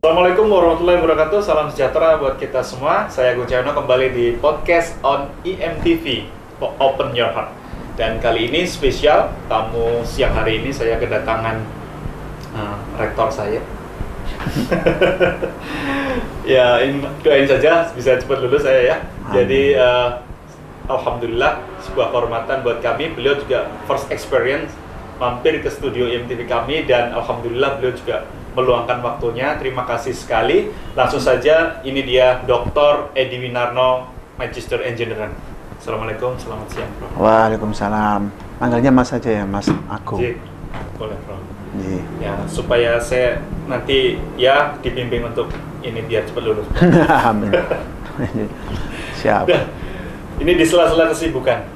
Assalamualaikum warahmatullahi wabarakatuh. Salam sejahtera buat kita semua. Saya Agung Cahyono kembali di podcast on IMTV, Open Your Heart. Dan kali ini spesial, tamu siang hari ini saya kedatangan rektor saya. Ya, doain saja bisa cepat lulus saya ya. Jadi alhamdulillah sebuah kehormatan buat kami. Beliau juga first experience mampir ke studio IMTV kami dan alhamdulillah beliau juga meluangkan waktunya. Terima kasih sekali. Langsung saja, ini dia Dr. Edi Winarno, Magister Engineering. Assalamualaikum, selamat siang, Prof. Waalaikumsalam. Panggilnya Mas saja ya, Mas Agung. Boleh, Prof. Iya. Ya, supaya saya nanti ya dibimbing untuk ini biar cepat lulus. Amin. Siap. Nah, ini di sela-sela kesibukan.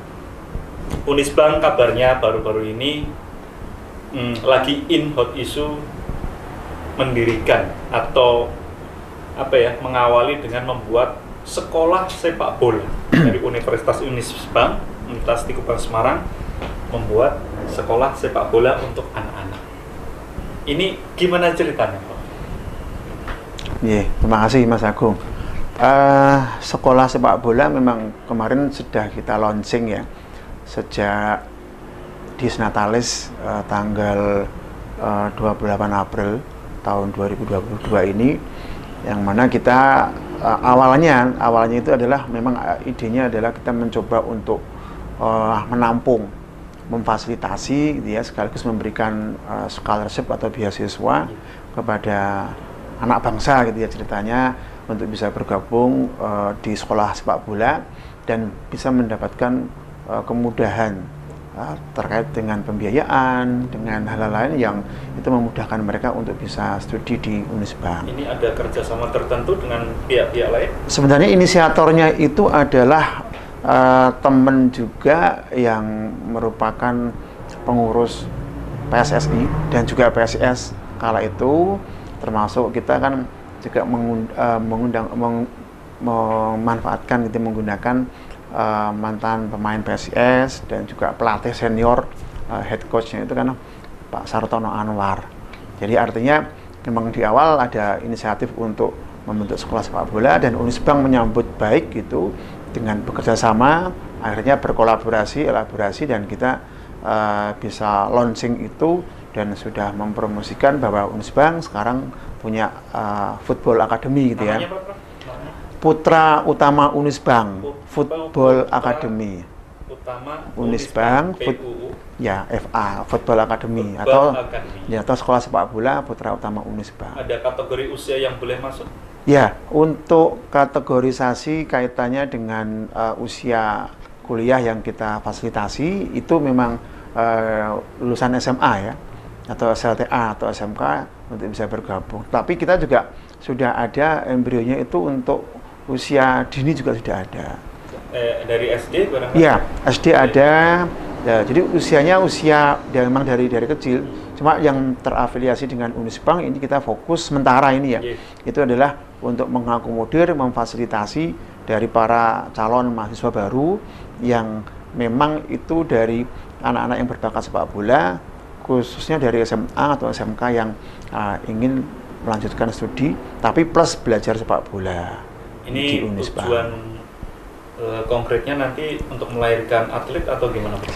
Unisbank kabarnya baru-baru ini lagi in hot issue mendirikan atau mengawali dengan membuat sekolah sepak bola dari Universitas Unisbank, Universitas di Kupang Semarang, membuat sekolah sepak bola untuk anak-anak. Ini gimana ceritanya, Pak? Iya, terima kasih Mas Agung. Sekolah sepak bola memang kemarin sudah kita launching ya, sejak Disnatalis tanggal 28 April tahun 2022 ini, yang mana kita awalnya itu adalah memang idenya adalah kita mencoba untuk menampung, memfasilitasi gitu ya, sekaligus memberikan scholarship atau beasiswa kepada anak bangsa gitu ya ceritanya, untuk bisa bergabung di sekolah sepak bola dan bisa mendapatkan kemudahan terkait dengan pembiayaan, dengan hal-hal lain yang itu memudahkan mereka untuk bisa studi di Unisbank. Ini ada kerjasama tertentu dengan pihak-pihak lain? Sebenarnya inisiatornya itu adalah teman juga yang merupakan pengurus PSSI dan juga PSIS kala itu, termasuk kita kan juga memanfaatkan itu menggunakan mantan pemain PSIS dan juga pelatih senior, head coachnya itu kan Pak Sartono Anwar. Jadi artinya memang di awal ada inisiatif untuk membentuk sekolah sepak bola dan Unisbank menyambut baik gitu dengan bekerja sama, akhirnya berkolaborasi, elaborasi, dan kita bisa launching itu dan sudah mempromosikan bahwa Unisbank sekarang punya football academy gitu ya. Namanya apa, Prof? Putra Utama Unisbank Football Academy. Utama Unisbank PUU. Ya, FA Football Academy Football atau Academy. ya, atau sekolah sepak bola Putra Utama Unisbank. Ada kategori usia yang boleh masuk? Ya, untuk kategorisasi kaitannya dengan usia kuliah yang kita fasilitasi itu memang lulusan SMA ya, atau SLTA atau SMK untuk bisa bergabung. Tapi kita juga sudah ada embrionya itu untuk usia dini juga sudah ada. Dari SD barangkali? Iya, SD ada. Ya, jadi usianya memang dari kecil. Cuma yang terafiliasi dengan Unisbank ini kita fokus sementara ini ya. Itu adalah untuk mengakomodir, memfasilitasi dari para calon mahasiswa baru yang memang itu dari anak-anak yang berbakat sepak bola, khususnya dari SMA atau SMK yang ingin melanjutkan studi, tapi plus belajar sepak bola. Ini tujuan konkretnya nanti untuk melahirkan atlet atau gimana, Pak?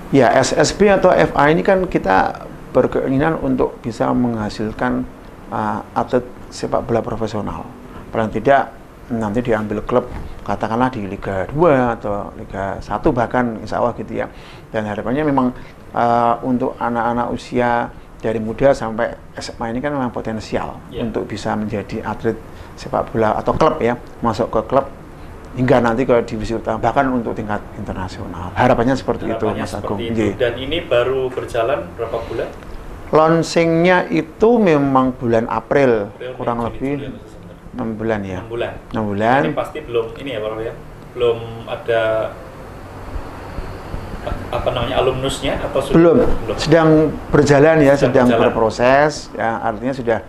Ya, SSB atau FA ini kan kita berkeinginan untuk bisa menghasilkan atlet sepak bola profesional. Paling tidak nanti diambil klub, katakanlah di Liga 2 atau Liga 1 bahkan insya Allah gitu ya. Dan harapannya memang untuk anak-anak usia dari muda sampai SMA ini kan memang potensial untuk bisa menjadi atlet sepak bola atau klub ya, masuk ke klub hingga nanti ke divisi utama, bahkan untuk tingkat internasional. Harapannya seperti itu, Mas Agung. Dan ini baru berjalan berapa bulan? Launchingnya itu memang bulan April kurang lebih 6 bulan ya. 6 bulan. 6 bulan. Ini pasti belum ini ya, Pak ya. Belum ada alumnusnya atau sudah? Belum. Sedang berjalan ya, sedang berproses ya, artinya sudah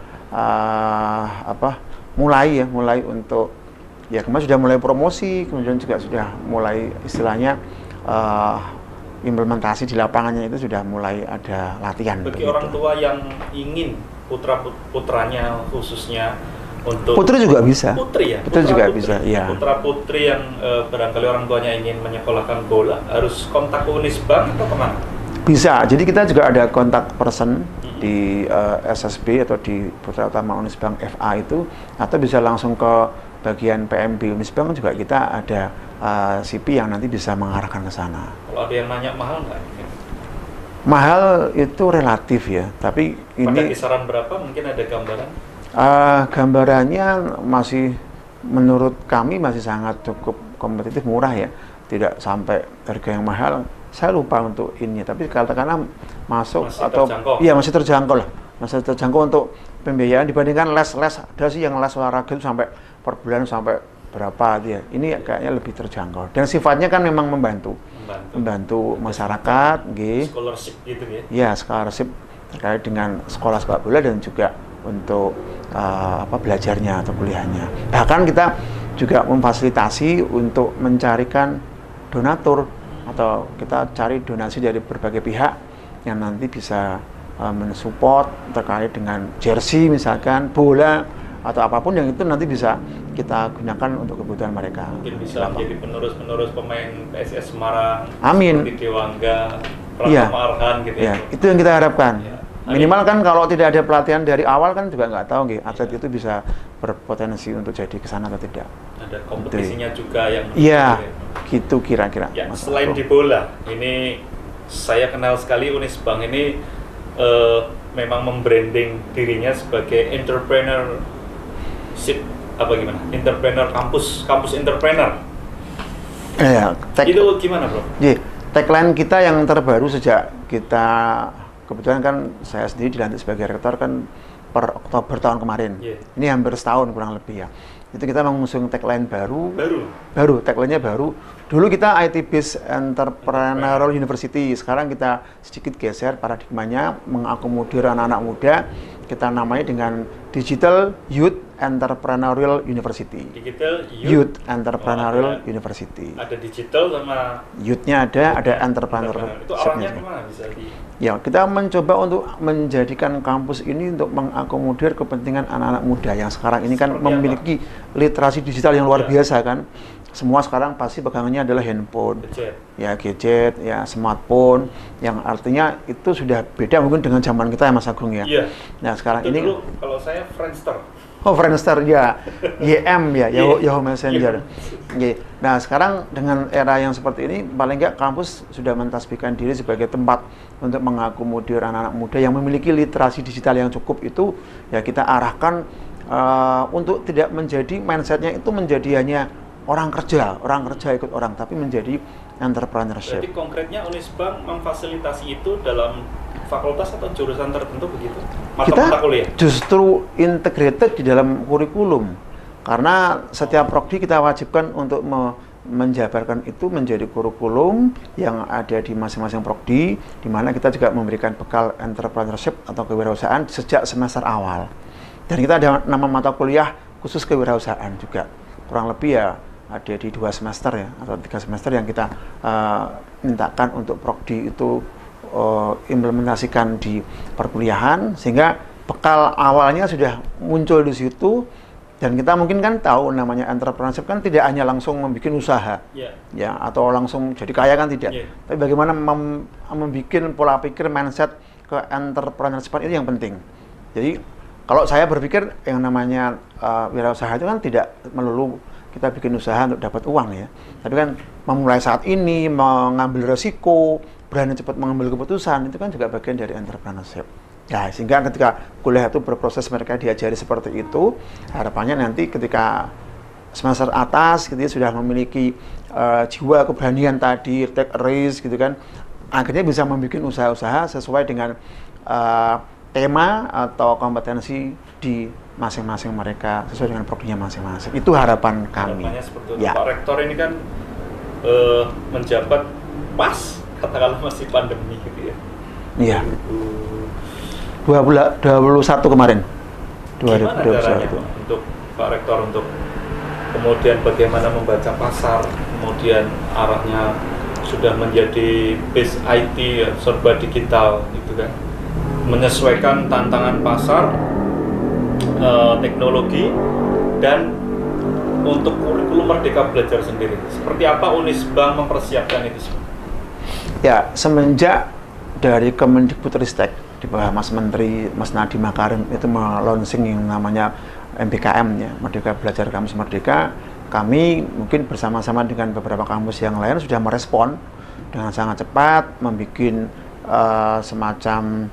mulai untuk ya, kemarin sudah mulai promosi, kemudian juga sudah mulai istilahnya implementasi di lapangannya itu sudah mulai ada latihan. Bagi orang tua yang ingin putranya khususnya untuk Putri juga bisa. putri ya, Putri juga bisa, iya. putra putri yang barangkali orang tuanya ingin menyekolahkan bola harus kontak ke Unisbank atau kemana? Bisa. Jadi kita juga ada kontak person di SSB atau di Putra Utama Unisbank FA itu, atau bisa langsung ke bagian PMB Unisbank juga kita ada CP yang nanti bisa mengarahkan ke sana. Kalau ada yang nanya mahal nggak? Mahal itu relatif ya, tapi Pada ini kisaran berapa? Mungkin ada gambaran? gambarannya masih menurut kami masih sangat cukup kompetitif, murah ya, tidak sampai harga yang mahal. Saya lupa untuk ini, tapi katakanlah masuk Masih atau terjangkau. iya masih terjangkau lah, masih terjangkau untuk pembiayaan dibandingkan les ada sih yang les olahraga itu sampai per bulan sampai berapa dia. Ini kayaknya lebih terjangkau dan sifatnya kan memang membantu masyarakat, Scholarship gitu ya? ya scholarship terkait dengan sekolah sepak bola dan juga untuk belajarnya atau kuliahnya. Bahkan kita juga memfasilitasi untuk mencarikan donatur atau kita cari donasi dari berbagai pihak yang nanti bisa mensupport terkait dengan jersey misalkan, bola atau apapun yang itu nanti bisa kita gunakan untuk kebutuhan mereka. Mungkin bisa menjadi penerus pemain PSS Semarang, Amin. seperti Dewangga, Iya. Pratama Arhan gitu Ya, ya. itu yang kita harapkan. Ya. Minimal kan kalau tidak ada pelatihan dari awal kan juga nggak tahu nggih, atlet itu bisa berpotensi untuk jadi kesana atau tidak. Ada kompetisinya juga yang Iya, menarik. gitu kira-kira. Ya, Mas selain Aldo. di bola, ini saya kenal sekali Unisbank ini memang membranding dirinya sebagai entrepreneurship entrepreneur kampus entrepreneur. Itu gimana, Bro? Tagline kita yang terbaru sejak kita kebetulan kan saya sendiri dilantik sebagai rektor kan per Oktober tahun kemarin. Yeah. Ini hampir setahun kurang lebih ya. Itu kita mengusung tagline baru, tagline-nya baru. Dulu kita IT Based Entrepreneurial University, sekarang kita sedikit geser paradigmanya mengakomodir anak-anak muda. Kita namanya dengan Digital Youth Entrepreneurial University. Digital Youth Entrepreneurial University. Ada digital sama Youth-nya ada entrepreneurial. Itu arahnya kemana bisa di? Ya, kita mencoba untuk menjadikan kampus ini untuk mengakomodir kepentingan anak-anak muda yang sekarang ini kan memiliki literasi digital yang luar biasa kan. Semua sekarang pasti pegangannya adalah handphone, gadget, ya smartphone, yang artinya itu sudah beda mungkin dengan zaman kita ya Mas Agung ya. Iya. Nah sekarang itu ini dulu kalau saya Friendster. Oh Friendster ya, YM ya, Yahoo Messenger. Nah sekarang dengan era yang seperti ini, paling nggak kampus sudah mentasbihkan diri sebagai tempat untuk mengakomodir anak-anak muda yang memiliki literasi digital yang cukup itu, ya kita arahkan untuk tidak menjadi mindsetnya itu menjadi hanya orang kerja ikut orang, tapi menjadi entrepreneurship. Jadi konkretnya Unisbank memfasilitasi itu dalam fakultas atau jurusan tertentu begitu? Mata kuliah? Justru integrated di dalam kurikulum. Karena setiap prodi kita wajibkan untuk menjabarkan itu menjadi kurikulum yang ada di masing-masing prodi, di mana kita juga memberikan bekal entrepreneurship atau kewirausahaan sejak semester awal. Dan kita ada nama mata kuliah khusus kewirausahaan juga. Kurang lebih ya ada di 2 semester ya atau 3 semester yang kita mintakan untuk prodi itu implementasikan di perkuliahan, sehingga bekal awalnya sudah muncul di situ. Dan kita mungkin kan tahu namanya entrepreneurship kan tidak hanya langsung membuat usaha, ya atau langsung jadi kaya kan tidak. Tapi bagaimana membuat pola pikir mindset ke entrepreneurship itu yang penting. Jadi kalau saya berpikir yang namanya wirausaha itu kan tidak melulu kita bikin usaha untuk dapat uang ya, tapi kan memulai saat ini, mengambil resiko, berani cepat mengambil keputusan, itu kan juga bagian dari entrepreneurship. Ya, sehingga ketika kuliah itu berproses mereka diajari seperti itu, harapannya nanti ketika semester atas gitu sudah memiliki jiwa keberanian tadi, take risk gitu kan, akhirnya bisa membuat usaha-usaha sesuai dengan tema atau kompetensi di masing-masing mereka sesuai dengan prodinya masing-masing. Itu harapan kami. Harapannya seperti itu. Pak Rektor ini kan menjabat pas katakanlah masih pandemi gitu ya. Iya. 21 kemarin. 2021. Gimana caranya untuk Pak Rektor untuk kemudian bagaimana membaca pasar, kemudian arahnya sudah menjadi base IT ya, serba digital gitu kan, menyesuaikan tantangan pasar teknologi dan untuk kurikulum Merdeka Belajar sendiri. Seperti apa Unisbank mempersiapkan itu semua? Ya, semenjak dari Kemendikbudristek di bawah Mas Menteri Mas Nadiem Makarim itu launching yang namanya MBKM ya, Merdeka Belajar Kampus Merdeka, kami mungkin bersama-sama dengan beberapa kampus yang lain sudah merespon dengan sangat cepat, membuat semacam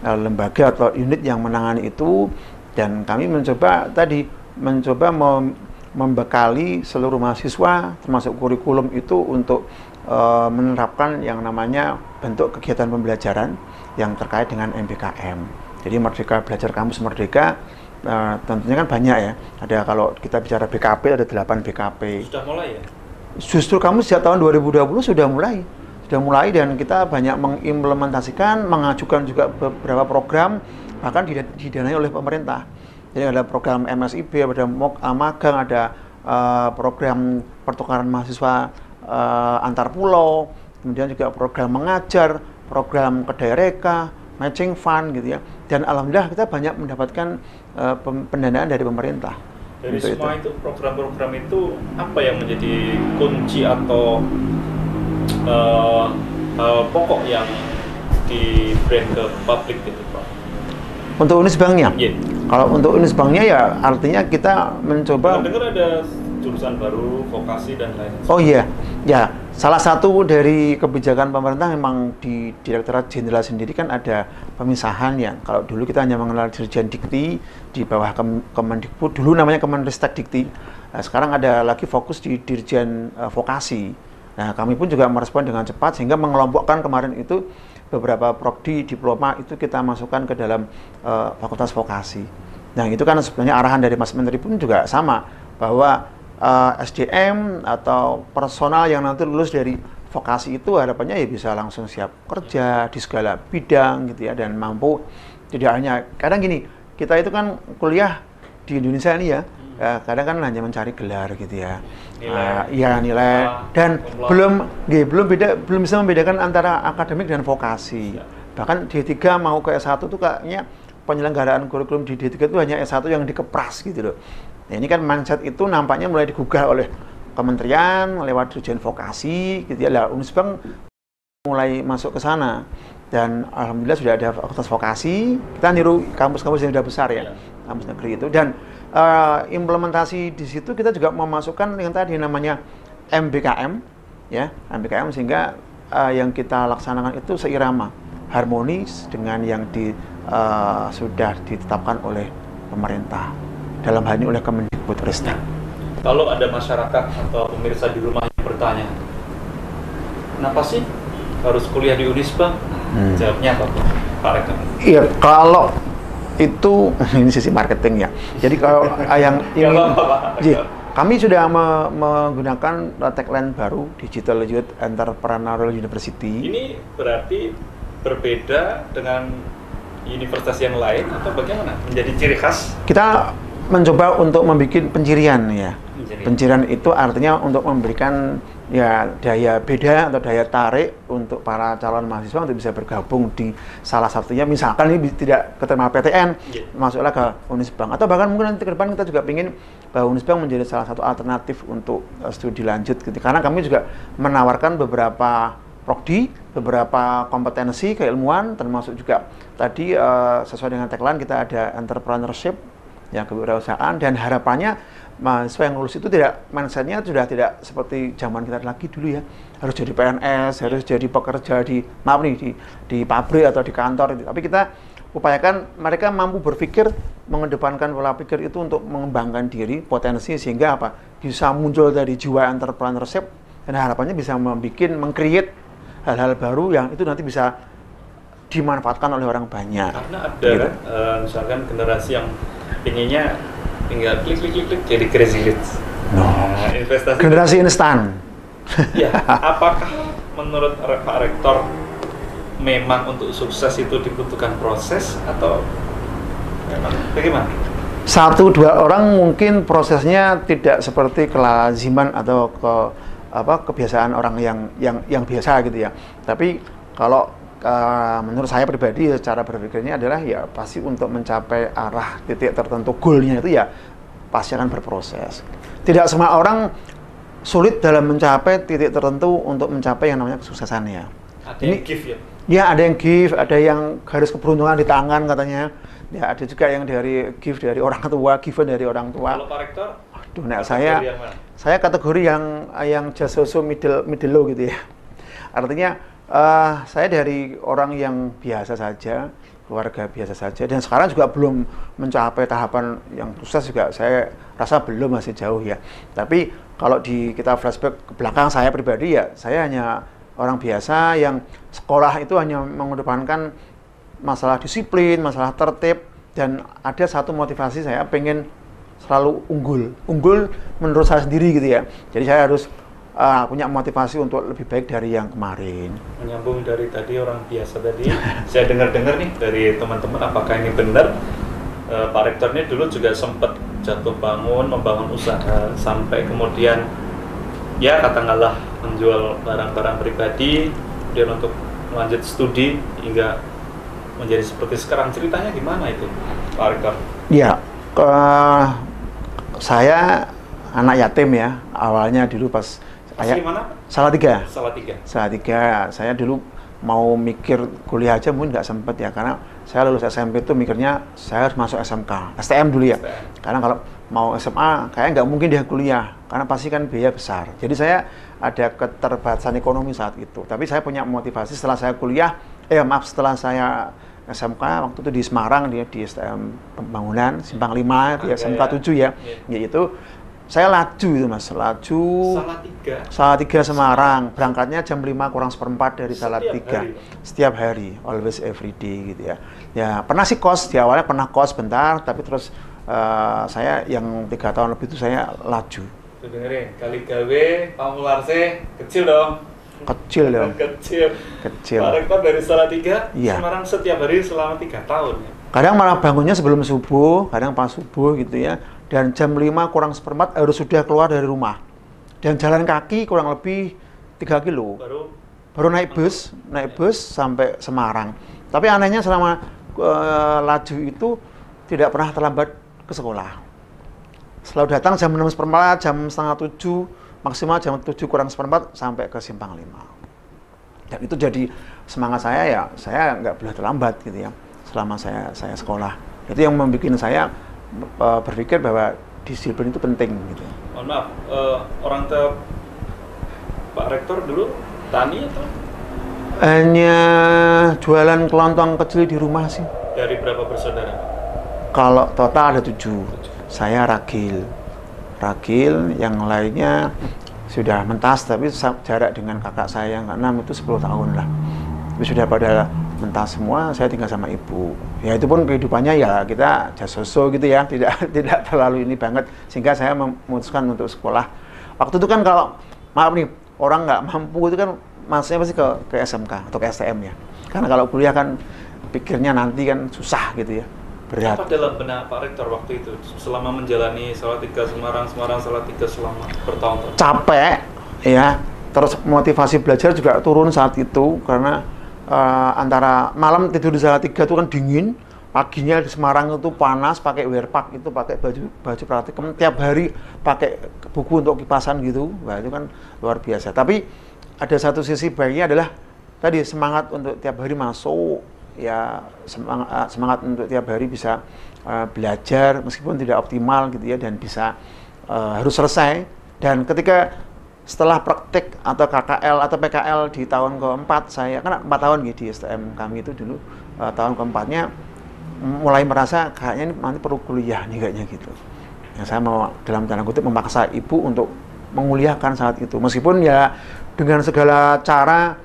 lembaga atau unit yang menangani itu, dan kami mencoba membekali seluruh mahasiswa termasuk kurikulum itu untuk menerapkan yang namanya bentuk kegiatan pembelajaran yang terkait dengan MBKM. Jadi Merdeka Belajar Kampus Merdeka tentunya kan banyak ya. Ada, kalau kita bicara BKP ada 8 BKP. Sudah mulai ya? Justru kami sejak tahun 2020 sudah mulai, dan kita banyak mengimplementasikan, mengajukan juga beberapa program, bahkan didanai oleh pemerintah. Jadi ada program MSIB, ada magang, ada program pertukaran mahasiswa antar pulau, kemudian juga program mengajar, program kedaereka, matching fund gitu ya. Dan alhamdulillah kita banyak mendapatkan pendanaan dari pemerintah. Dari semua itu program-program itu apa yang menjadi kunci atau pokok yang di brand ke publik itu, Pak? Untuk Unisbanknya? Yeah. Kalau untuk Unisbanknya ya artinya kita mencoba. Dengar ada jurusan baru, vokasi dan lain. Oh iya, ya salah satu dari kebijakan pemerintah memang di Direktorat Jenderal sendiri kan ada pemisahan ya. Kalau dulu kita hanya mengenal Dirjen Dikti di bawah Kemendikbud, dulu namanya Kemenristek Dikti. Nah, sekarang ada lagi fokus di Dirjen Vokasi. Nah, kami pun juga merespon dengan cepat sehingga mengelompokkan kemarin itu beberapa prodi diploma itu kita masukkan ke dalam fakultas vokasi. Nah, itu kan sebenarnya arahan dari Mas Menteri pun juga sama, bahwa SDM atau personal yang nanti lulus dari vokasi itu harapannya ya bisa langsung siap kerja di segala bidang gitu ya, dan mampu tidak hanya, kadang gini, kita itu kan kuliah di Indonesia ini ya, kadang kan hanya mencari gelar gitu ya, nilai dan belum bisa membedakan antara akademik dan vokasi. Bahkan D3 mau ke S1 tuh kayaknya penyelenggaraan kurikulum di D3 itu hanya S1 yang dikepras gitu loh. Nah, ini kan mindset itu nampaknya mulai digugah oleh kementerian lewat Dirjen Vokasi gitu ya. Lah, Unisbank mulai masuk ke sana, dan alhamdulillah sudah ada fakultas vokasi. Kita niru kampus-kampus yang sudah besar ya, kampus negeri itu, dan implementasi di situ kita juga memasukkan yang tadi namanya MBKM ya, MBKM, sehingga yang kita laksanakan itu seirama, harmonis dengan yang sudah ditetapkan oleh pemerintah, dalam hal ini oleh Kemendikbudristek. Kalau ada masyarakat atau pemirsa di rumah yang bertanya, kenapa sih harus kuliah di Unisbank? Jawabnya apa, Pak Rektor? Iya, kalau itu ini sisi marketing ya. Jadi kalau yang ini, kami sudah menggunakan tagline baru, Digital Youth Entrepreneurial University. Ini berarti berbeda dengan universitas yang lain atau bagaimana? Menjadi ciri khas? Kita mencoba untuk membuat pencirian ya. Pencirian itu artinya untuk memberikan ya daya beda atau daya tarik untuk para calon mahasiswa untuk bisa bergabung di salah satunya, misalkan ini tidak keterima PTN, masuklah ke Unisbank, atau bahkan mungkin nanti ke depan kita juga ingin bahwa Unisbank menjadi salah satu alternatif untuk studi lanjut gitu. Karena kami juga menawarkan beberapa prodi, beberapa kompetensi keilmuan, termasuk juga tadi sesuai dengan tagline kita ada entrepreneurship ya, kewirausahaan, dan harapannya mahasiswa yang lulus itu tidak, mindsetnya sudah tidak seperti zaman kita lagi dulu ya, harus jadi PNS, harus jadi pekerja di pabrik atau di kantor, tapi kita upayakan mereka mampu berpikir, mengedepankan pola pikir itu untuk mengembangkan diri, potensi, sehingga apa, bisa muncul dari jiwa entrepreneurship, dan harapannya bisa meng-create hal-hal baru yang itu nanti bisa dimanfaatkan oleh orang banyak. Karena ada gitu. Misalkan generasi yang inginnya tinggal klik jadi crazy rich. Nah, investasi generasi instan. Ya, apakah menurut Pak Rektor memang untuk sukses itu dibutuhkan proses atau memang bagaimana? 1-2 orang mungkin prosesnya tidak seperti kelaziman atau kebiasaan orang yang biasa gitu ya. Tapi kalau menurut saya pribadi cara berpikirnya adalah ya pasti untuk mencapai arah titik tertentu goalnya itu ya pasti akan berproses. Tidak semua orang sulit dalam mencapai titik tertentu untuk mencapai yang namanya kesuksesannya. Ada yang gift ya? Ya, ada yang gift, ada yang garis keberuntungan di tangan katanya. Ya, ada juga yang dari gift dari orang tua, given dari orang tua. Kalau Pak Rektor? Aduh, nah, saya kategori yang just so middle low gitu ya. Artinya saya dari orang yang biasa saja, keluarga biasa saja, dan sekarang juga belum mencapai tahapan yang sukses juga. Saya rasa belum, masih jauh ya. Tapi kalau kita flashback ke belakang saya pribadi ya, saya hanya orang biasa yang sekolah itu hanya mengedepankan masalah disiplin, masalah tertib, dan ada satu motivasi saya pengen selalu unggul menurut saya sendiri gitu ya. Jadi saya harus punya motivasi untuk lebih baik dari yang kemarin. Menyambung dari tadi orang biasa tadi, saya dengar-dengar nih dari teman-teman, apakah ini benar? Pak Rektor ini dulu juga sempat jatuh bangun, membangun usaha, sampai kemudian ya katakanlah menjual barang-barang pribadi, kemudian untuk melanjut studi hingga menjadi seperti sekarang. Ceritanya gimana itu, Pak Rektor? Ya, saya anak yatim ya, awalnya dulu pas Asli mana? Salatiga. Saya dulu mau mikir kuliah aja mungkin nggak sempet ya, karena saya lulus SMP itu mikirnya saya harus masuk SMK, STM dulu ya. Karena kalau mau SMA kayaknya nggak mungkin dia kuliah, karena pasti kan biaya besar. Jadi saya ada keterbatasan ekonomi saat itu. Tapi saya punya motivasi setelah saya kuliah, setelah saya SMK waktu itu di Semarang, di STM Pembangunan Simpang 5 di SMK 7 ya. Yaitu saya laju itu Mas, Salatiga Semarang, berangkatnya jam 5 kurang seperempat dari Salatiga. Setiap hari, always every day gitu ya. Ya pernah sih kos, di awalnya pernah kos bentar, tapi terus saya yang 3 tahun lebih itu saya laju. Tuh dengerin, kali gawe, pamularse, kecil dong. Kecil dong. Kecil. Pak Rektor dari Salatiga, Semarang setiap hari selama 3 tahun ya. Kadang malah bangunnya sebelum subuh, kadang pas subuh gitu ya. Dan jam 5 kurang seperempat harus sudah keluar dari rumah. Dan jalan kaki kurang lebih 3 kilo. Baru naik bus sampai Semarang. Tapi anehnya selama laju itu tidak pernah terlambat ke sekolah. Selalu datang jam 6 seperempat, jam setengah 7, maksimal jam 7 kurang seperempat sampai ke Simpang 5. Dan itu jadi semangat saya ya, saya nggak boleh terlambat gitu ya, selama saya sekolah. Itu yang membuat saya berpikir bahwa disiplin itu penting gitu. Mohon maaf, orang tua Pak Rektor dulu tani atau? Hanya jualan kelontong kecil di rumah sih. Dari berapa bersaudara? Kalau total ada 7. Saya ragil, yang lainnya sudah mentas, tapi jarak dengan kakak saya yang ke-6 itu 10 tahun lah. Tapi sudah pada mentas semua, saya tinggal sama ibu. Ya itu pun kehidupannya ya kita jasoso gitu ya, tidak terlalu ini banget, sehingga saya memutuskan untuk sekolah. Waktu itu kan kalau maaf nih orang nggak mampu itu kan masuknya pasti ke SMK atau ke STM ya. Karena kalau kuliah kan pikirnya nanti kan susah gitu ya, berat. Apa dalam benak Pak Rektor waktu itu selama menjalani Salatiga Semarang Salatiga selama bertahun-tahun? Capek ya, terus motivasi belajar juga turun saat itu karena antara malam tidur di Salatiga itu kan dingin, paginya di Semarang itu panas, pakai wearpack itu, pakai baju praktikum, tiap hari pakai buku untuk kipasan gitu. Wah itu kan luar biasa. Tapi ada satu sisi baiknya adalah tadi semangat untuk tiap hari masuk ya, semangat untuk tiap hari bisa belajar meskipun tidak optimal gitu ya, dan bisa harus selesai. Dan ketika setelah praktek atau KKL atau PKL di tahun keempat, saya kan 4 tahun gitu di STM kami itu dulu, tahun keempatnya mulai merasa kayaknya ini nanti perlu kuliah nih kayaknya gitu. Ya, saya mau dalam tanda kutip memaksa ibu untuk menguliahkan saat itu, meskipun ya dengan segala cara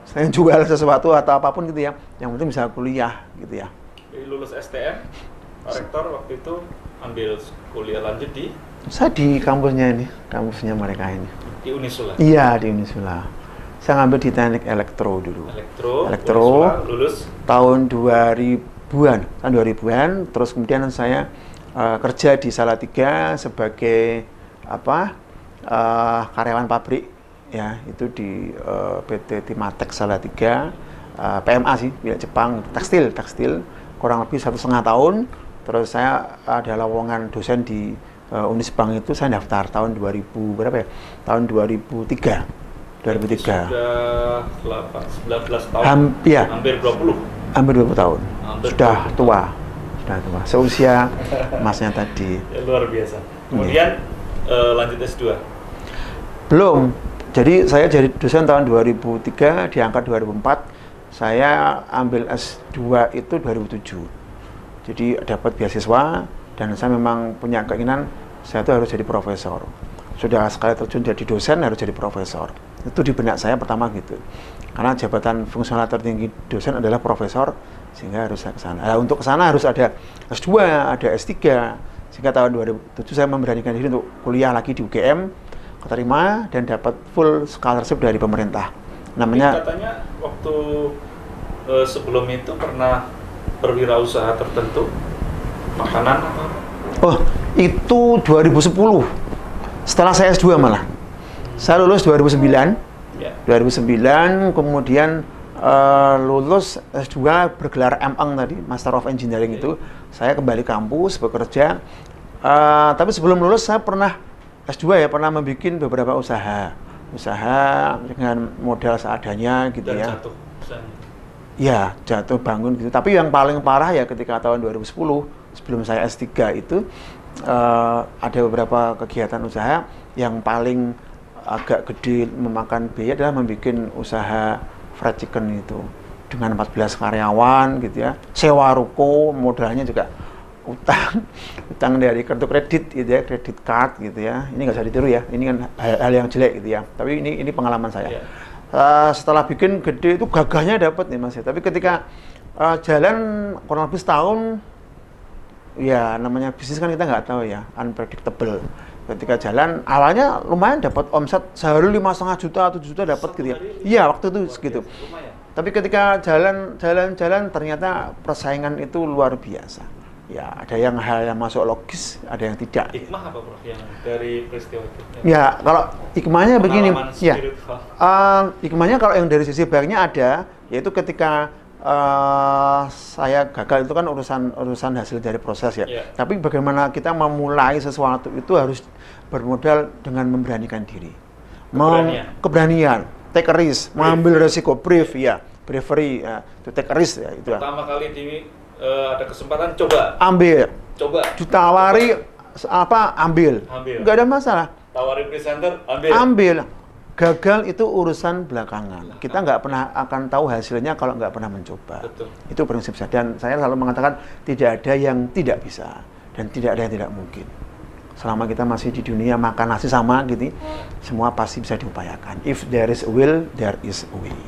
saya jual sesuatu atau apapun gitu ya, yang penting bisa kuliah gitu ya. Jadi lulus STM, Pak Rektor waktu itu ambil kuliah lanjut di? Saya di kampusnya mereka ini. Di Unisula? Iya, di Unisula. Saya ngambil di teknik elektro dulu. Elektro, lulus? Tahun 2000-an, terus kemudian saya kerja di Salatiga sebagai karyawan pabrik ya, itu di PT Timatek Salatiga. PMA sih, milik Jepang, tekstil kurang lebih 1,5 tahun. Terus saya ada lowongan dosen di Unisbank itu, saya daftar tahun 2000 berapa ya? Tahun 2003. Sudah 19 tahun. Iya. Hampir 20. Hampir 20 tahun. Sudah tua. Seusia masnya tadi. Ya, luar biasa. Kemudian lanjut S2. Belum. Jadi saya jadi dosen tahun 2003, diangkat 2004. Saya ambil S2 itu 2007. Jadi dapat beasiswa dan saya memang punya keinginan saya itu harus jadi profesor. Sudah sekali terjun jadi dosen harus jadi profesor. Itu di benak saya pertama gitu. Karena jabatan fungsional tertinggi dosen adalah profesor, sehingga harus saya ke sana. Nah, untuk ke sana harus ada S2, ada S3. Sehingga tahun 2007 saya memberanikan diri untuk kuliah lagi di UGM, keterima dan dapat full scholarship dari pemerintah. Namanya katanya waktu sebelum itu pernah berwirausaha tertentu, makanan atau apa? Oh, itu 2010. Setelah saya S2 malah. Saya lulus 2009. Ya. 2009 kemudian lulus S2 bergelar M.Eng tadi, Master of Engineering itu. Saya kembali kampus bekerja. Tapi sebelum lulus saya pernah S2 ya, pernah membuat beberapa usaha dengan modal seadanya gitu. Dan ya. Jatuh. Ya, jatuh bangun gitu. Tapi yang paling parah ya ketika tahun 2010 sebelum saya S3 itu ada beberapa kegiatan usaha yang paling agak gede memakan biaya adalah membuat usaha fried chicken itu dengan 14 karyawan gitu ya. Sewa ruko, modalnya juga utang dari kartu kredit gitu ya, kredit card gitu ya. Ini nggak usah ditiru ya. Ini kan hal yang jelek gitu ya. Tapi ini pengalaman saya. Yeah. Setelah bikin gede itu gagahnya dapat nih Mas ya. Tapi ketika jalan kurang lebih setahun, ya namanya bisnis kan kita nggak tahu ya, unpredictable. Ketika jalan awalnya lumayan dapat omset sehari 5,5 juta, 7 juta dapat gitu ya. Iya waktu itu segitu. Tapi ketika jalan ternyata persaingan itu luar biasa. Ya ada yang hal yang masuk logis, ada yang tidak. Hikmah apa Prof yang dari peristiwa itu? Ya kalau hikmahnya begini, ya hikmahnya kalau yang dari sisi baiknya ada, yaitu ketika saya gagal itu kan urusan hasil dari proses ya. Yeah. Tapi bagaimana kita memulai sesuatu itu harus bermodal dengan memberanikan diri, keberanian, take a risk, mengambil resiko, bravery, to take a risk ya itu. Pertama kali ada kesempatan coba ditawari ambil nggak ada masalah, tawari presenter ambil. Gagal itu urusan belakangan, kita nggak pernah akan tahu hasilnya kalau nggak pernah mencoba. Betul. Itu prinsip saya, dan saya selalu mengatakan tidak ada yang tidak bisa dan tidak ada yang tidak mungkin. Selama kita masih di dunia makan nasi sama gitu, semua pasti bisa diupayakan. If there is a will, there is a way.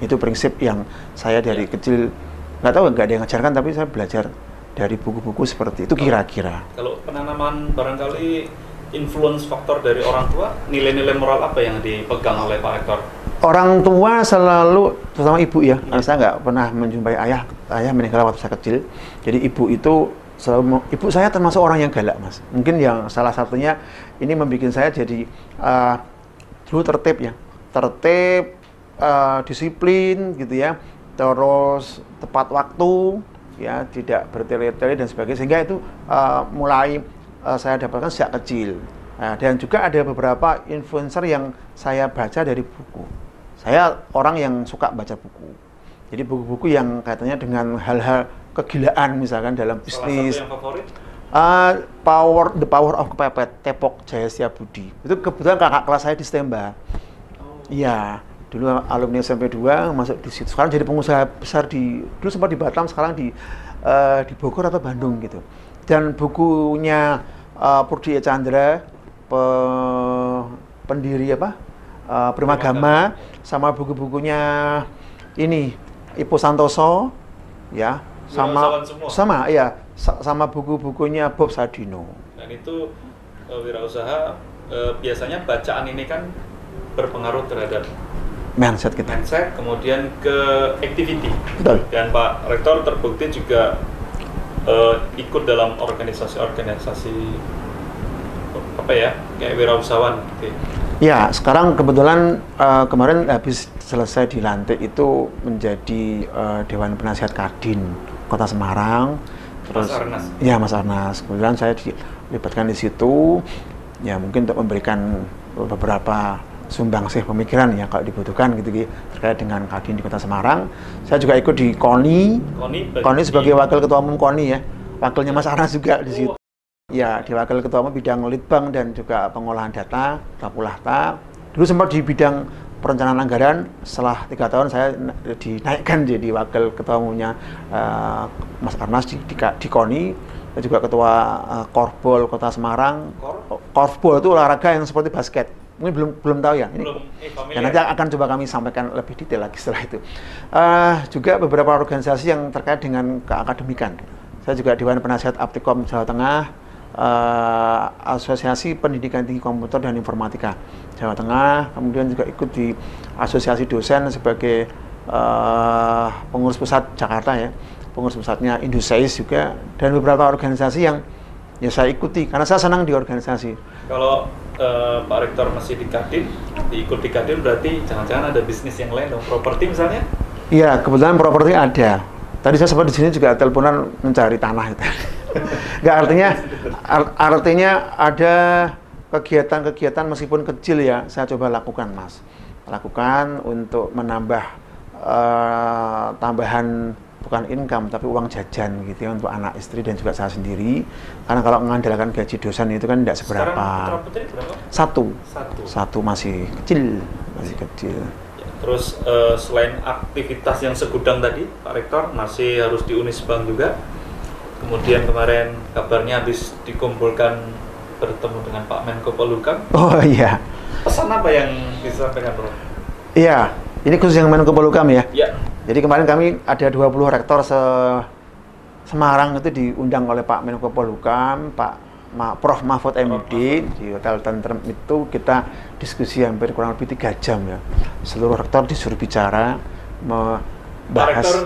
Itu prinsip yang saya dari kecil, nggak tahu, nggak ada yang ngajarkan, tapi saya belajar dari buku-buku seperti itu kira-kira. Kalau penanaman barangkali influence faktor dari orang tua, nilai-nilai moral apa yang dipegang oleh Pak Rektor? Orang tua selalu, terutama ibu ya, karena saya nggak pernah menjumpai ayah meninggal waktu saya kecil. Jadi ibu itu selalu, ibu saya termasuk orang yang galak Mas. Mungkin yang salah satunya ini membuat saya jadi dulu tertib, disiplin gitu ya, terus tepat waktu ya, tidak bertele-tele dan sebagainya, sehingga itu mulai saya dapatkan sejak kecil. Nah, dan juga ada beberapa influencer yang saya baca dari buku. Saya orang yang suka baca buku. Jadi buku-buku yang kaitannya dengan hal-hal kegilaan misalkan dalam bisnis. Salah satu yang favorit? The Power of Kepepet, Tepok Jayasya Budi. Itu kebetulan kakak kelas saya di Stemba. Iya, dulu alumni SMP 2 masuk di situ. Sekarang jadi pengusaha besar dulu sempat di Batam, sekarang di Bogor atau Bandung gitu. Dan bukunya Purdi Chandra, pendiri Primagama, sama buku-bukunya ini Ipo Santoso, ya, sama buku-bukunya Bob Sadino. Dan itu wirausaha biasanya bacaan ini kan berpengaruh terhadap mindset kita. Mindset, kemudian ke activity. Betul. Dan Pak Rektor terbukti juga ikut dalam organisasi kayak wirausahawan gitu. Ya, sekarang kebetulan kemarin habis selesai dilantik itu menjadi Dewan Penasihat Kadin Kota Semarang. Mas Arnas. Ya, Mas Arnas. Kebetulan saya dilibatkan di situ, ya mungkin untuk memberikan beberapa sumbangsih pemikiran ya kalau dibutuhkan gitu terkait dengan Kadin di Kota Semarang. Saya juga ikut di KONI sebagai wakil ketua umum KONI ya. Wakilnya Mas Arnas juga di situ. Ya, di wakil ketua umum bidang litbang dan juga pengolahan data, Kapulahta. Dulu sempat di bidang perencanaan anggaran, setelah 3 tahun saya dinaikkan jadi wakil ketua umumnya Mas Arnas di KONI. Dan juga ketua Korbol Kota Semarang. Korbol itu olahraga yang seperti basket. Mungkin belum tahu ya. Ini nanti akan coba kami sampaikan lebih detail lagi setelah itu. Juga beberapa organisasi yang terkait dengan keakademikan. Saya juga Dewan Penasihat Aptikom Jawa Tengah, Asosiasi Pendidikan Tinggi Komputer dan Informatika Jawa Tengah, kemudian juga ikut di Asosiasi Dosen sebagai pengurus pusat Jakarta ya, pengurus pusatnya Indosais juga, dan beberapa organisasi yang ya saya ikuti karena saya senang di organisasi. Kalau Pak Rektor masih di Kadin, diikut di Kadin berarti jangan-jangan ada bisnis yang lain dong, properti misalnya? Iya, kebetulan properti ada. Tadi saya sempat di sini juga teleponan mencari tanah itu. Nggak, artinya ada kegiatan-kegiatan meskipun kecil ya, saya coba lakukan Mas. Lakukan untuk menambah tambahan bukan income tapi uang jajan gitu ya untuk anak istri dan juga saya sendiri. Karena kalau mengandalkan gaji dosen itu kan tidak seberapa. Sekarang berapa? Satu masih kecil. Ya, terus selain aktivitas yang segudang tadi, Pak Rektor masih harus di Unisbank juga. Kemudian kemarin kabarnya habis dikumpulkan bertemu dengan Pak Menko Polhukam. Oh iya. Pesan apa yang disampaikan, Bro? Iya, ini khusus yang Menko Polhukam ya? Iya. Jadi kemarin kami ada 20 rektor Semarang itu diundang oleh Pak Menko Polhukam, Prof. Mahfud MD di Hotel Tentrem itu kita diskusi hampir kurang lebih 3 jam ya. Seluruh rektor disuruh bicara, membahas. Pak Rektor,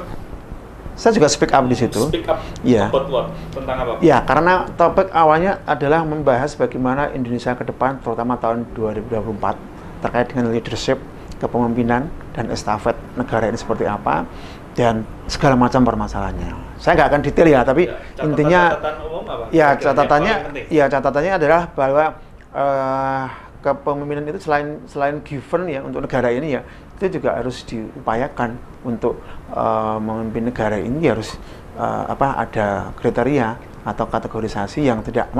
saya juga speak up di situ. Speak up ya. About what? Tentang apa? Ya, karena topik awalnya adalah membahas bagaimana Indonesia ke depan, terutama tahun 2024, terkait dengan leadership, kepemimpinan, dan estafet negara ini seperti apa, dan segala macam permasalahannya. Saya nggak akan detail ya, tapi intinya, catatannya adalah bahwa kepemimpinan itu selain given ya untuk negara ini ya, itu juga harus diupayakan untuk memimpin negara ini harus ada kriteria atau kategorisasi yang tidak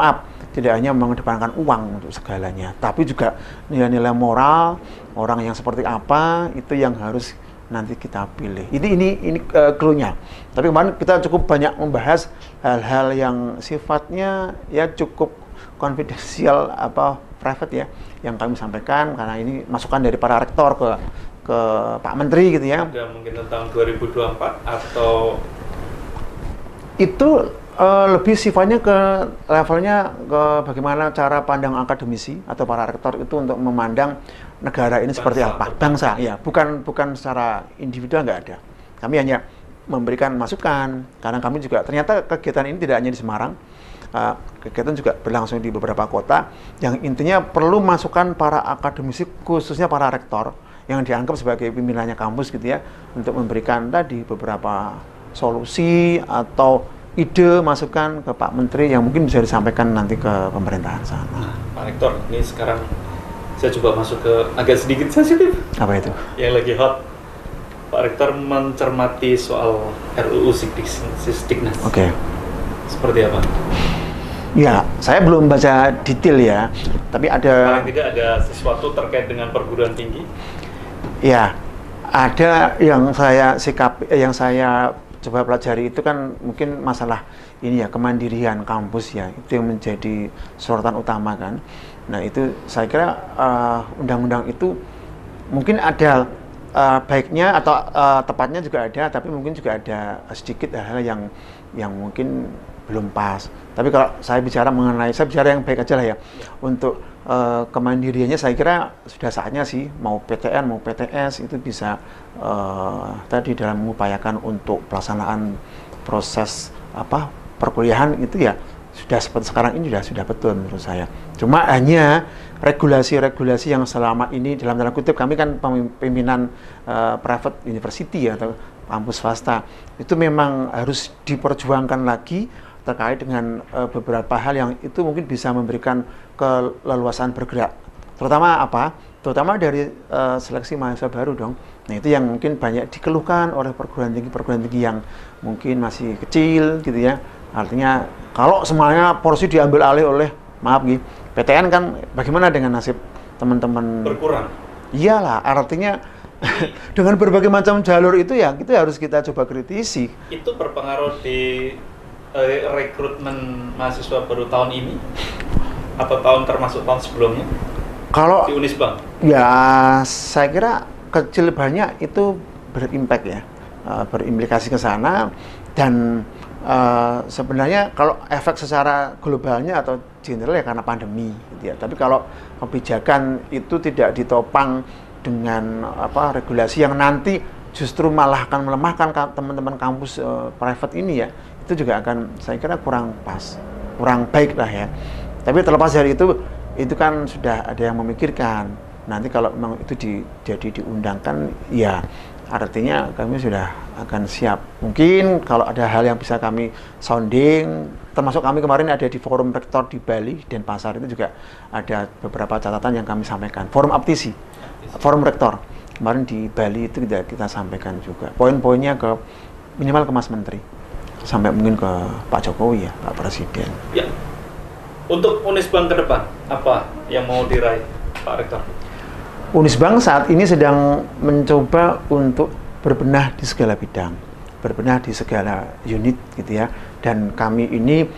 hanya mengedepankan uang untuk segalanya, tapi juga nilai-nilai moral orang yang seperti apa itu yang harus nanti kita pilih. Ini clue-nya. Tapi kemarin kita cukup banyak membahas hal-hal yang sifatnya ya cukup konfidensial private ya yang kami sampaikan karena ini masukan dari para rektor ke Pak Menteri gitu ya. Ada mungkin tentang 2024 atau itu lebih sifatnya ke levelnya ke bagaimana cara pandang akademisi atau para rektor itu untuk memandang negara ini seperti apa, bangsa ya, bukan secara individual, nggak ada. Kami hanya memberikan masukan karena kami juga ternyata kegiatan ini tidak hanya di Semarang, kegiatan juga berlangsung di beberapa kota yang intinya perlu masukan para akademisi khususnya para rektor yang dianggap sebagai pimpinannya kampus gitu ya untuk memberikan tadi beberapa solusi atau ide masukan ke Pak Menteri yang mungkin bisa disampaikan nanti ke pemerintahan sana. Pak Rektor, ini sekarang saya coba masuk ke agak sedikit sensitif. Apa itu? Yang lagi hot. Pak Rektor mencermati soal RUU Sisdiknas. Oke. Seperti apa? Ya, saya belum baca detail ya, tapi ada. Paling tidak ada sesuatu terkait dengan perguruan tinggi. Ya, ada yang saya coba pelajari itu kan mungkin masalah ini ya kemandirian kampus ya itu yang menjadi sorotan utama kan. Nah itu saya kira undang-undang itu mungkin ada baiknya atau tepatnya juga ada, tapi mungkin juga ada sedikit hal-hal yang mungkin belum pas. Tapi kalau saya bicara yang baik aja lah ya. Untuk kemandiriannya saya kira sudah saatnya sih mau PTN mau PTS itu bisa tadi dalam mengupayakan untuk pelaksanaan proses perkuliahan itu ya sudah seperti sekarang ini sudah betul menurut saya. Cuma hanya regulasi-regulasi yang selama ini dalam tanda kutip kami kan pimpinan private university ya, atau kampus swasta, itu memang harus diperjuangkan lagi terkait dengan beberapa hal yang itu mungkin bisa memberikan keleluasan bergerak. Terutama apa? Terutama dari seleksi mahasiswa baru dong. Nah itu yang mungkin banyak dikeluhkan oleh perguruan tinggi yang mungkin masih kecil gitu ya. Artinya kalau semuanya porsi diambil alih oleh, maaf gitu, PTN kan bagaimana dengan nasib teman-teman? Berkurang. Iyalah, artinya dengan berbagai macam jalur itu ya kita harus kita coba kritisi. Itu berpengaruh di rekrutmen mahasiswa baru tahun ini atau termasuk tahun sebelumnya? Kalau di Unisbank? Ya, saya kira kecil banyak itu berimpact ya, berimplikasi ke sana. Dan sebenarnya kalau efek secara globalnya atau general ya karena pandemi gitu ya. Tapi kalau kebijakan itu tidak ditopang dengan regulasi yang nanti justru malah akan melemahkan teman-teman kampus private ini ya, itu juga akan saya kira kurang pas, kurang baik lah ya. Tapi terlepas dari itu kan sudah ada yang memikirkan. Nanti kalau memang itu jadi diundangkan ya artinya kami sudah akan siap. Mungkin kalau ada hal yang bisa kami sounding, termasuk kami kemarin ada di forum rektor di Bali, Denpasar, itu juga ada beberapa catatan yang kami sampaikan. Forum Aptisi, forum rektor kemarin di Bali itu kita sampaikan juga. Poin-poinnya ke minimal ke Mas Menteri, sampai mungkin ke Pak Jokowi ya, Pak Presiden. Ya. Untuk Unisbank ke depan, apa yang mau diraih Pak Rektor? Unisbank saat ini sedang mencoba untuk berbenah di segala bidang, berbenah di segala unit gitu ya. Dan kami ini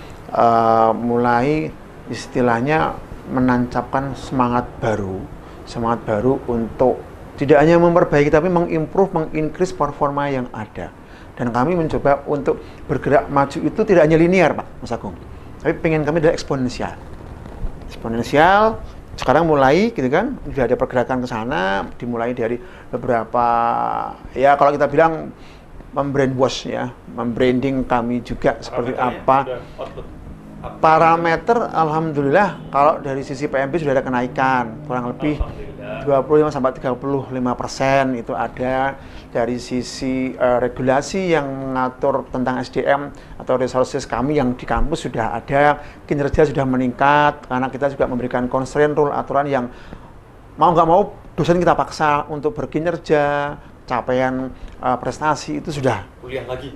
mulai istilahnya menancapkan semangat baru untuk tidak hanya memperbaiki tapi mengimprove, mengincrease performa yang ada. Dan kami mencoba untuk bergerak maju itu tidak hanya linear, Pak Mas Agung, tapi pengen kami adalah eksponensial. Sekarang mulai gitu kan, sudah ada pergerakan ke sana, dimulai dari beberapa ya kalau kita bilang membrandwash ya, membranding kami juga seperti apa. Parameter alhamdulillah kalau dari sisi PMP sudah ada kenaikan kurang lebih 25-35% itu ada. Dari sisi regulasi yang mengatur tentang SDM atau resources kami yang di kampus sudah ada, kinerja sudah meningkat karena kita juga memberikan constraint rule, aturan yang mau nggak mau dosen kita paksa untuk berkinerja, capaian prestasi itu sudah kuliah lagi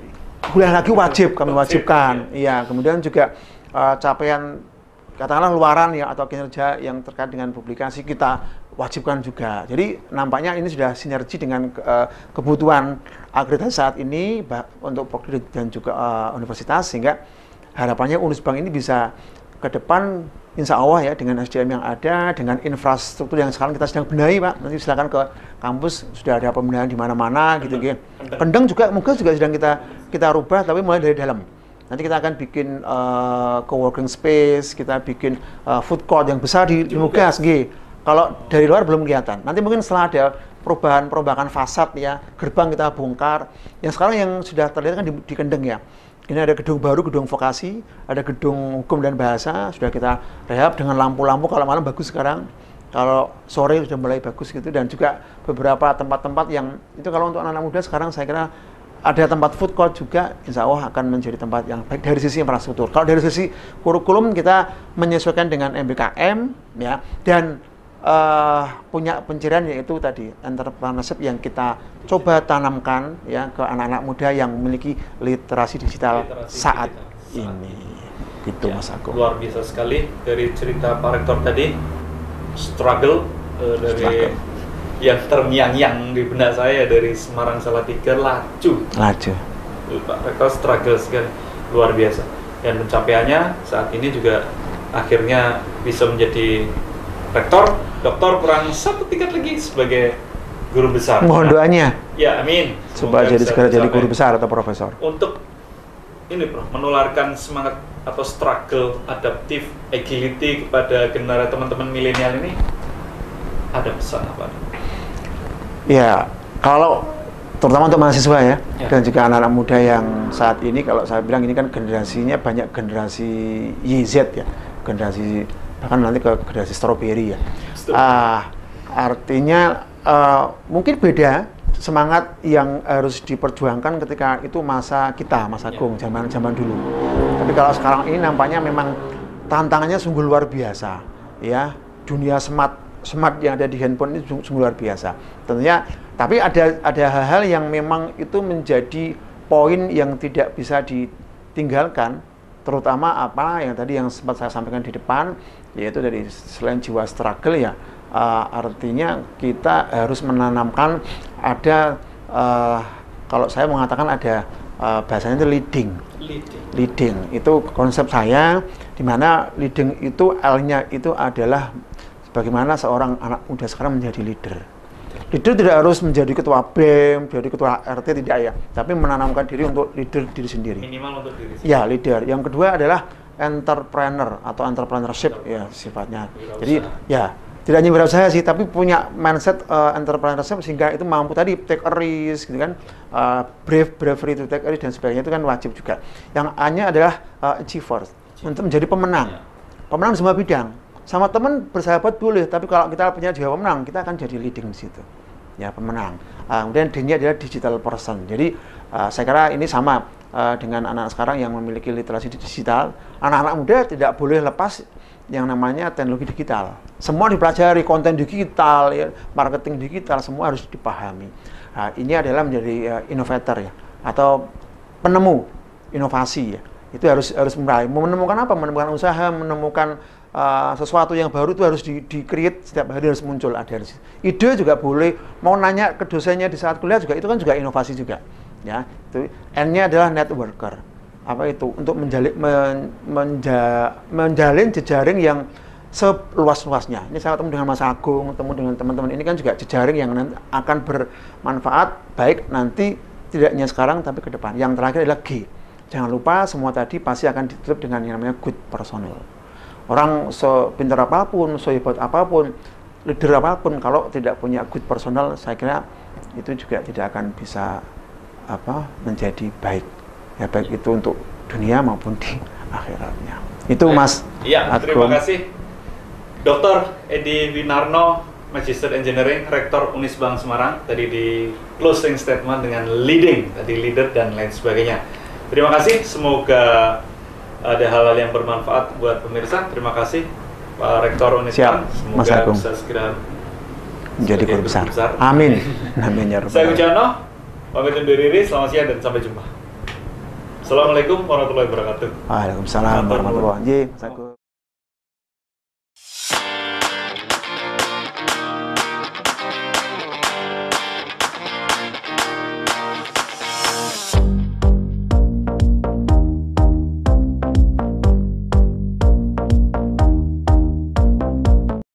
wajib kami wajibkan. Iya, kemudian juga capaian katakanlah luaran ya atau kinerja yang terkait dengan publikasi kita wajibkan juga. Jadi nampaknya ini sudah sinergi dengan kebutuhan akreditasi saat ini untuk prodi dan juga universitas, sehingga harapannya Unisbank ini bisa ke depan insya Allah ya dengan SDM yang ada, dengan infrastruktur yang sekarang kita sedang benahi Pak. Nanti silakan ke kampus sudah ada pembenahan di mana-mana gitu. Kendeng juga mungkin juga sedang kita rubah tapi mulai dari dalam. Nanti kita akan bikin co-working space, kita bikin food court yang besar di Mugas gitu. Kalau dari luar belum kelihatan. Nanti mungkin setelah ada perubahan fasad ya, gerbang kita bongkar. Yang sekarang yang sudah terlihat kan di Kendeng ya. Ini ada gedung baru, gedung vokasi, ada gedung hukum dan bahasa, sudah kita rehab dengan lampu-lampu, kalau malam bagus sekarang. Kalau sore sudah mulai bagus gitu, dan juga beberapa tempat-tempat yang itu kalau untuk anak-anak muda sekarang saya kira ada tempat food court juga, insya Allah akan menjadi tempat yang baik dari sisi infrastruktur. Kalau dari sisi kurikulum kita menyesuaikan dengan MBKM ya, dan punya pencirian yaitu tadi entrepreneurship yang kita coba tanamkan ya ke anak-anak muda yang memiliki literasi digital saat ini. Gitu ya, Mas Agung. Luar biasa sekali dari cerita Pak Rektor tadi, struggle dari yang terngiang-ngiang di benak saya dari Semarang Salatiga laju. Pak Rektor struggle sekali, luar biasa. Dan pencapaiannya saat ini juga akhirnya bisa menjadi rektor, doktor, kurang satu tingkat lagi sebagai guru besar. Mohon doanya. Ya, amin. Supaya segera jadi guru besar atau profesor. Untuk ini, Bro, menularkan semangat atau struggle adaptif, agility kepada generasi teman-teman milenial ini, ada pesan apa? Ya, kalau terutama untuk mahasiswa ya, Ya. dan juga anak-anak muda yang saat ini, kalau saya bilang ini kan generasinya banyak generasi YZ ya, generasi bahkan nanti ke generasi strawberry ya. Artinya mungkin beda semangat yang harus diperjuangkan ketika itu masa kita, Mas Agung, zaman dulu. Tapi kalau sekarang ini nampaknya memang tantangannya sungguh luar biasa ya. Dunia smart yang ada di handphone ini sungguh luar biasa tentunya, tapi ada hal-hal yang memang itu menjadi poin yang tidak bisa ditinggalkan, terutama apa yang tadi yang sempat saya sampaikan di depan, yaitu dari selain jiwa struggle ya, artinya kita harus menanamkan ada kalau saya mengatakan ada bahasanya itu leading itu konsep saya, di mana leading itu L-nya itu adalah bagaimana seorang anak muda sekarang menjadi leader. Leader tidak harus menjadi ketua BEM, jadi ketua RT, tidak ya, tapi menanamkan diri untuk leader diri sendiri. Minimal untuk diri sendiri. Ya, leader. Yang kedua adalah entrepreneur atau entrepreneurship ya sifatnya. Jadi ya tidak hanya berusaha sih, tapi punya mindset entrepreneurship sehingga itu mampu tadi take a risk, gitu kan, bravery to take a risk dan sebagainya, itu kan wajib juga. Yang A-nya adalah achiever, untuk menjadi pemenang, pemenang di semua bidang. Sama teman bersahabat boleh, tapi kalau kita punya jiwa pemenang, kita akan jadi leading di situ, ya pemenang. Kemudian D-nya adalah digital person. Jadi saya kira ini sama dengan anak sekarang yang memiliki literasi digital. Anak-anak muda tidak boleh lepas yang namanya teknologi digital. Semua dipelajari, konten digital, ya, marketing digital, semua harus dipahami. Ini adalah menjadi innovator ya, atau penemu inovasi ya. Itu harus mulai menemukan apa? Menemukan usaha, menemukan sesuatu yang baru, itu harus di-create, setiap hari harus muncul ada ide. Juga boleh, mau nanya ke dosennya di saat kuliah juga, itu kan juga inovasi juga ya. Itu N-nya adalah networker. Apa itu? Untuk menjalin jejaring yang seluas-luasnya. Ini saya ketemu dengan Mas Agung, ketemu dengan teman-teman, ini kan juga jejaring yang nanti akan bermanfaat baik nanti, tidak hanya sekarang tapi ke depan. Yang terakhir adalah G. Jangan lupa semua tadi pasti akan ditutup dengan yang namanya good personal. Orang sepintar apapun, sehebat apapun, leader apapun, kalau tidak punya good personal, saya kira itu juga tidak akan bisa menjadi baik. Ya, baik itu untuk dunia maupun di akhiratnya. Itu Mas. Iya, terima kasih. Dr. Edi Winarno, Magister Engineering, Rektor Unisbank Semarang, tadi di closing statement dengan leading, tadi leader dan lain sebagainya. Terima kasih, semoga ada hal-hal yang bermanfaat buat pemirsa. Terima kasih Pak Rektor Unisbank. Semoga bisa segera menjadi guru besar. Amin. Amin ya rabbal alamin. Saya Ucano, pamit undur diri, selamat siang dan sampai jumpa. Assalamualaikum warahmatullahi wabarakatuh. Waalaikumsalam warahmatullahi wabarakatuh.